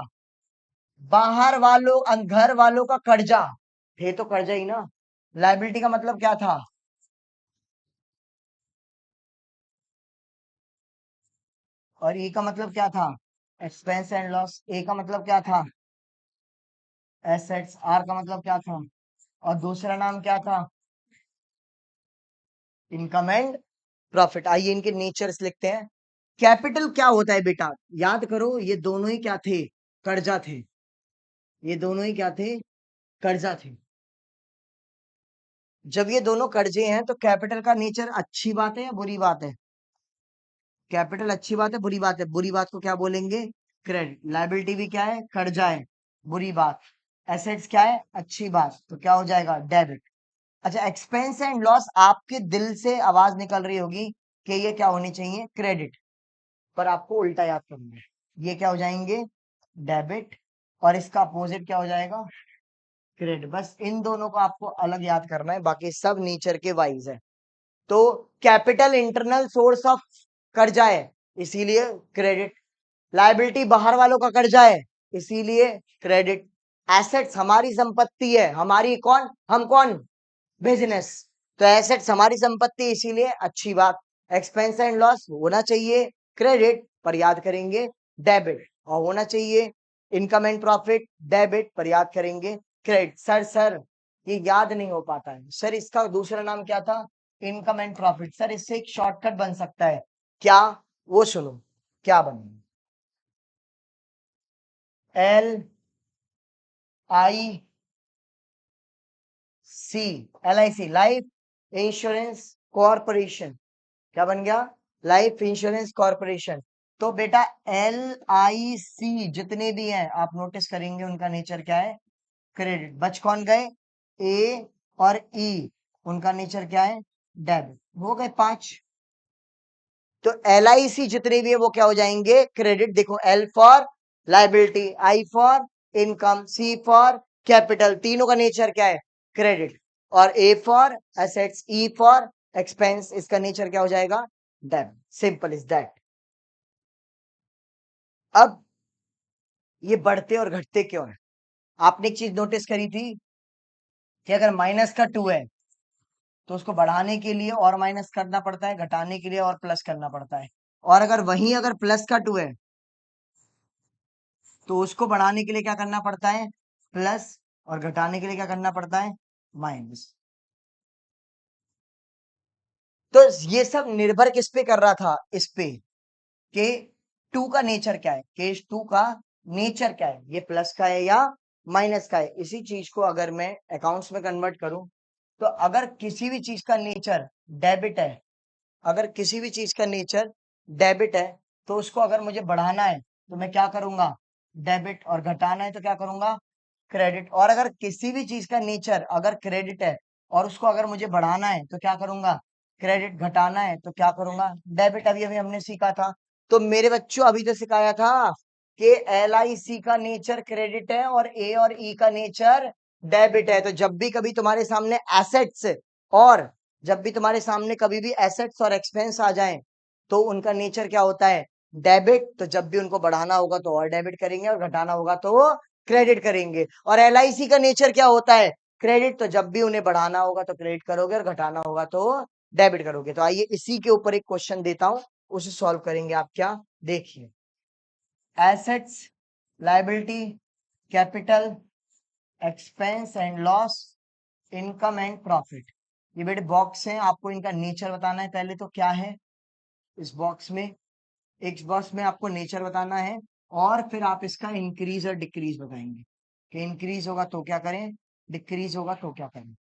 बाहर वालों, घर वालों का कर्जा। थे तो कर्जा ही ना। लाइबिलिटी का मतलब क्या था? और ई का मतलब क्या था? Expense and loss. ए का मतलब क्या था? एसेट्स। आर का मतलब क्या था? और दूसरा नाम क्या था? Income and profit. आइए इनके नेचर्स लिखते हैं। कैपिटल क्या होता है बेटा? याद करो, ये दोनों ही क्या थे? कर्जा थे। ये दोनों ही क्या थे? कर्जा थे। जब ये दोनों कर्जे हैं तो कैपिटल का नेचर अच्छी बात है या बुरी बात है? कैपिटल अच्छी बात है, बुरी बात है? बुरी बात को क्या बोलेंगे? क्रेडिट। लायबिलिटी भी क्या है? कर्जा है, बुरी बात। एसेट्स क्या है? अच्छी बात, तो क्या हो जाएगा? डेबिट। अच्छा, एक्सपेंस एंड लॉस, आपके दिल से आवाज निकल रही होगी कि ये क्या होनी चाहिए? क्रेडिट। पर आपको उल्टा याद करना है। ये क्या हो जाएंगे? डेबिट। और इसका अपोजिट क्या हो जाएगा? क्रेडिट। बस इन दोनों को आपको अलग याद करना है, बाकी सब नेचर के वाइज है। तो कैपिटल इंटरनल सोर्स ऑफ कर्जा है, इसीलिए क्रेडिट। लायबिलिटी बाहर वालों का कर्जा है, इसीलिए क्रेडिट। एसेट्स हमारी संपत्ति है, हमारी कौन? हम कौन? बिजनेस। तो एसेट्स हमारी संपत्ति, इसीलिए अच्छी बात। एक्सपेंस एंड लॉस होना चाहिए क्रेडिट, पर याद करेंगे डेबिट। और होना चाहिए इनकम एंड प्रॉफिट, डेबिट, पर याद करेंगे क्रेडिट। सर ये याद नहीं हो पाता है सर, इसका दूसरा नाम क्या था? Income and profit. सर इससे एक शॉर्टकट बन सकता है क्या? वो सुनो, क्या बनेगा? L I C. L I C, life insurance corporation. क्या बन गया? Life insurance corporation. तो बेटा एल आई सी जितने भी हैं आप नोटिस करेंगे उनका नेचर क्या है? क्रेडिट। बच कौन गए? ए और ई, उनका नेचर क्या है? डेबिट। हो गए पांच। तो एल आई सी जितने भी है वो क्या हो जाएंगे? क्रेडिट। देखो, L for liability, I for income, C for capital, तीनों का नेचर क्या है? क्रेडिट। और A for assets, E for expense, इसका नेचर क्या हो जाएगा? डेबिट। Simple is that. अब ये बढ़ते और घटते क्यों है? आपने एक चीज नोटिस करी थी कि अगर माइनस का टू है तो उसको बढ़ाने के लिए और माइनस करना पड़ता है, घटाने के लिए और प्लस करना पड़ता है। और अगर वहीं अगर प्लस का टू है तो उसको बढ़ाने के लिए क्या करना पड़ता है? प्लस। और घटाने के लिए क्या करना पड़ता है? माइनस। तो ये सब निर्भर किस पे कर रहा था? इस पे कि टू का नेचर क्या है, केस टू का नेचर क्या है, ये प्लस का है या माइनस का है। इसी चीज को अगर मैं अकाउंट्स में कन्वर्ट करूं, तो अगर किसी भी चीज का नेचर डेबिट है, अगर किसी भी चीज का नेचर डेबिट है, तो उसको अगर मुझे बढ़ाना है तो मैं क्या करूंगा? डेबिट। और घटाना है तो क्या करूंगा? क्रेडिट। और अगर किसी भी चीज का नेचर अगर क्रेडिट है और उसको अगर मुझे बढ़ाना है तो क्या करूंगा? क्रेडिट। घटाना है तो क्या करूंगा? डेबिट। अभी अभी हमने सीखा था। तो मेरे बच्चों अभी तो सिखाया था कि एल आई सी का नेचर क्रेडिट है और ए और ई का नेचर डेबिट है। तो जब भी कभी तुम्हारे सामने एसेट्स और जब भी तुम्हारे सामने कभी भी एसेट्स और एक्सपेंस आ जाएं तो उनका नेचर क्या होता है? डेबिट। तो जब भी उनको बढ़ाना होगा तो और डेबिट करेंगे और घटाना होगा तो क्रेडिट करेंगे। और एल आई सी का नेचर क्या होता है? क्रेडिट। तो जब भी उन्हें बढ़ाना होगा तो क्रेडिट करोगे और घटाना होगा तो डेबिट करोगे। तो आइए इसी के ऊपर एक क्वेश्चन देता हूं, उसे सॉल्व करेंगे आप। क्या? देखिए, assets, liability, capital, expense and loss, income and profit. ये बेटे बॉक्स है, आपको इनका नेचर बताना है। पहले तो क्या है इस बॉक्स में? एक बॉक्स में आपको नेचर बताना है और फिर आप इसका इंक्रीज और डिक्रीज बताएंगे कि इंक्रीज होगा तो क्या करें, डिक्रीज होगा तो क्या करें।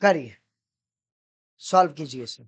करिए, सॉल्व कीजिए इसे।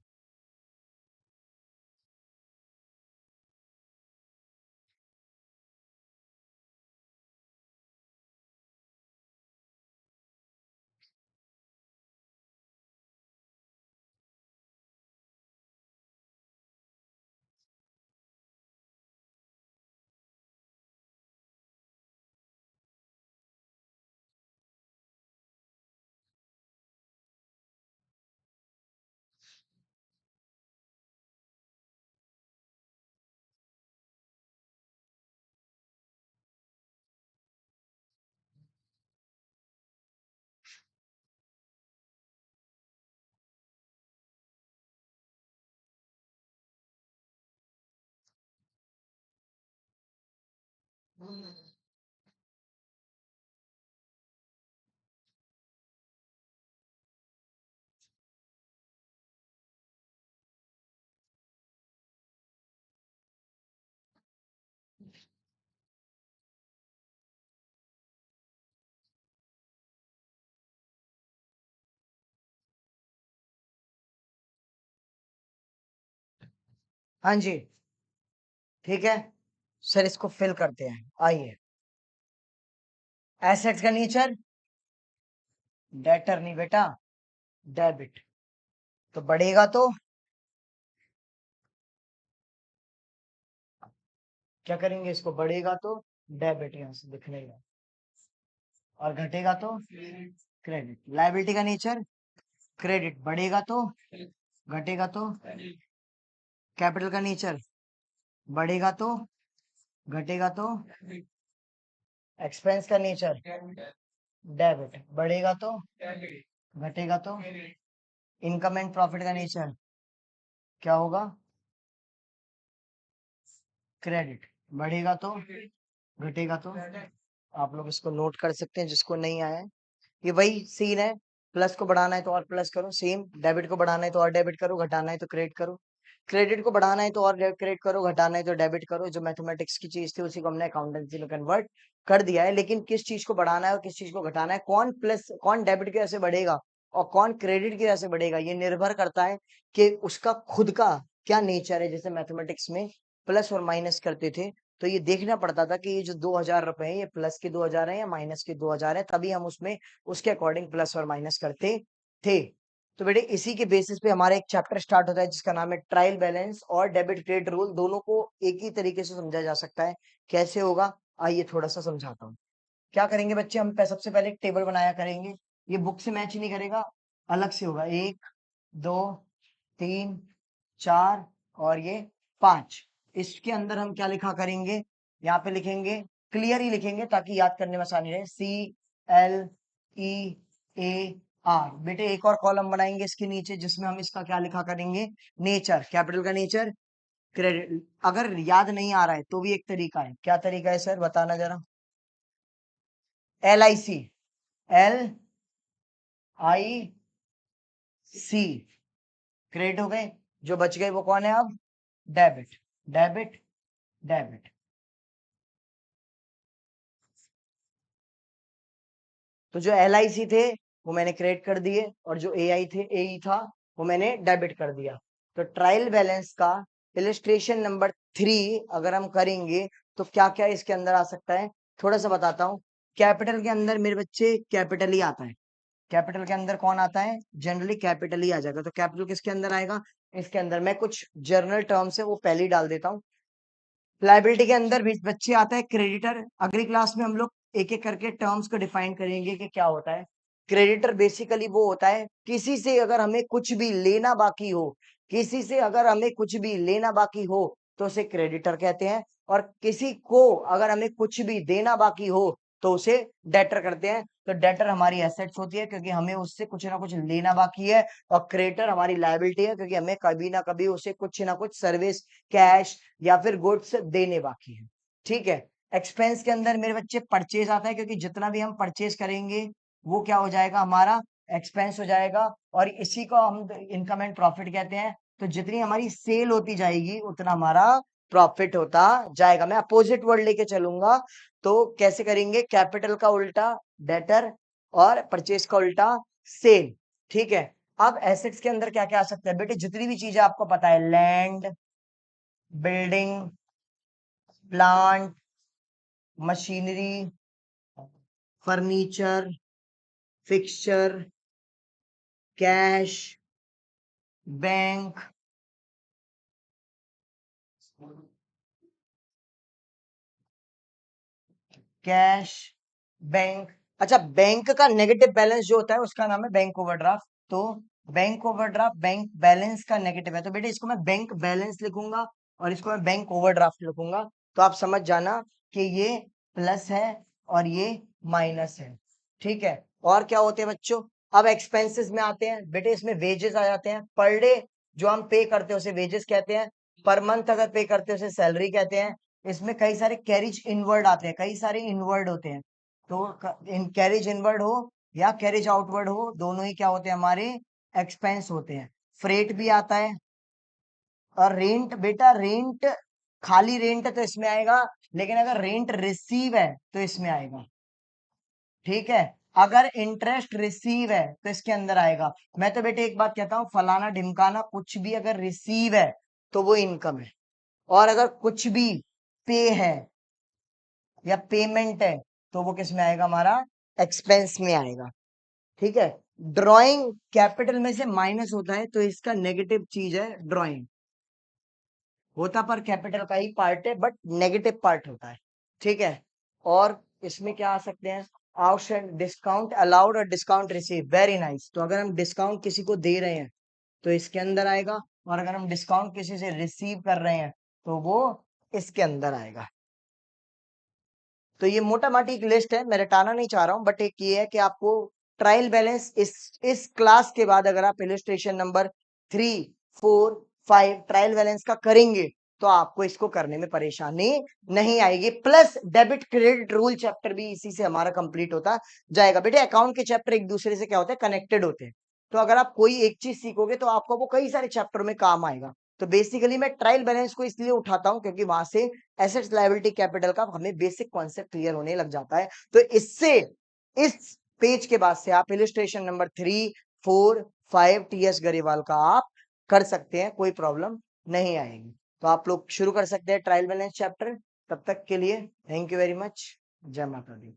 हाँ जी, ठीक है सर, इसको फिल करते हैं। आइए, एसेट्स का नेचर डेटर नहीं बेटा, डेबिट। तो बढ़ेगा तो क्या करेंगे, इसको बढ़ेगा तो डेबिट यहां से दिखने लगा, और घटेगा तो क्रेडिट। लायबिलिटी का नेचर क्रेडिट, बढ़ेगा तो घटेगा तो कैपिटल का नेचर बढ़ेगा तो घटेगा तो एक्सपेंस का नेचर डेबिट, बढ़ेगा तो घटेगा तो इनकम एंड प्रॉफिट का नेचर क्या होगा, क्रेडिट, बढ़ेगा तो घटेगा तो। आप लोग इसको नोट कर सकते हैं जिसको नहीं आया है। ये वही सीन है, प्लस को बढ़ाना है तो और प्लस करो, सेम डेबिट को बढ़ाना है तो और डेबिट करो, घटाना है तो क्रेडिट करो, क्रेडिट को बढ़ाना है तो और क्रेडिट करो, घटाना है तो डेबिट करो। जो मैथमेटिक्स की चीज थी उसी को हमने अकाउंटेंसी में कन्वर्ट कर दिया है, लेकिन किस चीज को बढ़ाना है और किस चीज को घटाना है, कौन प्लस कौन डेबिट की वजह से बढ़ेगा और कौन क्रेडिट की वजह से बढ़ेगा, ये निर्भर करता है कि उसका खुद का क्या नेचर है। जैसे मैथमेटिक्स में प्लस और माइनस करते थे तो ये देखना पड़ता था कि ये जो 2,000 रुपए है ये प्लस के 2,000 है या माइनस के 2,000 है, तभी हम उसमें उसके अकॉर्डिंग प्लस और माइनस करते थे। तो बेटे इसी के बेसिस पे हमारा एक चैप्टर स्टार्ट होता है जिसका नाम है ट्रायल बैलेंस और डेबिट क्रेडिट रूल। दोनों को एक ही तरीके से समझा जा सकता है। कैसे होगा, आइए थोड़ा सा समझाता हूँ। क्या करेंगे बच्चे, हम सबसे पहले एक टेबल बनाया करेंगे। ये बुक से मैच ही नहीं करेगा, अलग से होगा। 1, 2, 3, 4 और ये 5। इसके अंदर हम क्या लिखा करेंगे, यहाँ पे लिखेंगे, क्लियर ही लिखेंगे ताकि याद करने में आसानी रहे। CLEAR। बेटे एक और कॉलम बनाएंगे इसके नीचे जिसमें हम इसका क्या लिखा करेंगे, नेचर, कैपिटल का नेचर, क्रेडिट। अगर याद नहीं आ रहा है तो भी एक तरीका है। क्या तरीका है सर, बताना जरा। LIC, LIC, क्रेडिट हो गए, जो बच गए वो कौन है अब, डेबिट, डेबिट, डेबिट। तो जो LIC थे वो मैंने क्रेडिट कर दिए और जो AE था वो मैंने डेबिट कर दिया। तो ट्रायल बैलेंस का इलिस्ट्रेशन नंबर 3 अगर हम करेंगे तो क्या क्या इसके अंदर आ सकता है, थोड़ा सा बताता हूँ। कैपिटल के अंदर मेरे बच्चे कैपिटल ही आता है। कैपिटल के अंदर कौन आता है, जनरली कैपिटल ही आ जाएगा। तो कैपिटल किसके अंदर आएगा, इसके अंदर। मैं कुछ जर्नल टर्म्स है वो पहले ही डाल देता हूँ। लाइबिलिटी के अंदर भी बच्चे आता है क्रेडिटर। अगली क्लास में हम लोग एक एक करके टर्म्स को डिफाइन करेंगे कि क्या होता है। क्रेडिटर बेसिकली वो होता है किसी से अगर हमें कुछ भी लेना बाकी हो, किसी से अगर हमें कुछ भी लेना बाकी हो तो उसे क्रेडिटर कहते हैं। और किसी को अगर हमें कुछ भी देना बाकी हो तो उसे डेटर करते हैं। तो डेटर हमारी एसेट्स होती है क्योंकि हमें उससे कुछ ना कुछ लेना बाकी है, और क्रेडिटर हमारी लायबिलिटी है क्योंकि हमें कभी ना कभी उसे कुछ ना कुछ सर्विस, कैश या फिर गुड्स देने बाकी है। ठीक है। एक्सपेंस के अंदर मेरे बच्चे परचेज आता है क्योंकि जितना भी हम परचेज करेंगे वो क्या हो जाएगा, हमारा एक्सपेंस हो जाएगा। और इसी को हम इनकम एंड प्रॉफिट कहते हैं। तो जितनी हमारी सेल होती जाएगी उतना हमारा प्रॉफिट होता जाएगा। मैं अपोजिट वर्ड लेके चलूंगा। तो कैसे करेंगे, कैपिटल का उल्टा डेटर और परचेज का उल्टा सेल। ठीक है। अब एसेट्स के अंदर क्या क्या आ सकता है बेटे, जितनी भी चीजें आपको पता है, land, building, plant, machinery, furniture, fixture, cash, bank, cash, bank. अच्छा, बैंक का नेगेटिव बैलेंस जो होता है उसका नाम है बैंक ओवरड्राफ्ट। तो बैंक ओवरड्राफ्ट बैंक बैलेंस का नेगेटिव है, तो बेटे इसको मैं बैंक बैलेंस लिखूंगा और इसको मैं बैंक ओवरड्राफ्ट लिखूंगा। तो आप समझ जाना कि ये प्लस है और ये माइनस है। ठीक है। और क्या होते हैं बच्चों, अब एक्सपेंसेस में आते हैं बेटे। इसमें वेजेस आ जाते हैं। पर डे जो हम पे करते हैं उसे वेजेस कहते हैं। पर मंथ अगर पे करते हैं उसे सैलरी कहते हैं। इसमें कई सारे कैरिज इनवर्ड आते हैं, कई सारे इनवर्ड होते हैं। तो इन कैरिज इनवर्ड हो या कैरिज आउटवर्ड हो, दोनों ही क्या होते हैं हमारे एक्सपेंस होते हैं। फ्रेट भी आता है। और रेंट, बेटा रेंट, खाली रेंट तो इसमें आएगा, लेकिन अगर रेंट रिसीव है तो इसमें आएगा। ठीक है, अगर इंटरेस्ट रिसीव है तो इसके अंदर आएगा। मैं तो बेटे एक बात कहता हूं, फलाना ढिमकाना कुछ भी अगर रिसीव है तो वो इनकम है, और अगर कुछ भी पे है या पेमेंट है तो वो किस में आएगा, हमारा एक्सपेंस में आएगा। ठीक है, ड्राइंग कैपिटल में से माइनस होता है तो इसका नेगेटिव चीज है ड्राइंग। होता पर कैपिटल का ही पार्ट है, बट नेगेटिव पार्ट होता है। ठीक है, और इसमें क्या आ सकते हैं, आउटस्टैंड डिस्काउंट अलाउड और डिस्काउंट रिसीव, वेरी नाइस। तो अगर हम डिस्काउंट किसी को दे रहे हैं तो इसके अंदर आएगा, और अगर हम डिस्काउंट किसी से रिसीव कर रहे हैं तो वो इसके अंदर आएगा। तो ये मोटा माटी एक लिस्ट है, मैं रटाना नहीं चाह रहा हूं, बट एक ये है कि आपको ट्रायल बैलेंस इस क्लास के बाद अगर आप इलिस्ट्रेशन नंबर 3, 4, 5 ट्रायल बैलेंस का करेंगे तो आपको इसको करने में परेशानी नहीं आएगी। Plus debit credit rule chapter भी इसी से हमारा कंप्लीट होता जाएगा। बेटे अकाउंट के चैप्टर एक दूसरे से क्या होते हैं, कनेक्टेड होते हैं। तो अगर आप कोई एक चीज सीखोगे तो आपको वो कई सारे चैप्टर में काम आएगा। तो बेसिकली मैं ट्रायल बैलेंस को इसलिए उठाता हूं क्योंकि वहां से एसेट्स लायबिलिटी कैपिटल का हमें बेसिक कॉन्सेप्ट क्लियर होने लग जाता है। तो इससे इस पेज के बाद से आप इलिस्ट्रेशन नंबर 3, 4, 5 टीएस गरेवाल का आप कर सकते हैं, कोई प्रॉब्लम नहीं आएगी। तो आप लोग शुरू कर सकते हैं ट्रायल बैलेंस चैप्टर। तब तक के लिए थैंक यू वेरी मच। जय माता दी।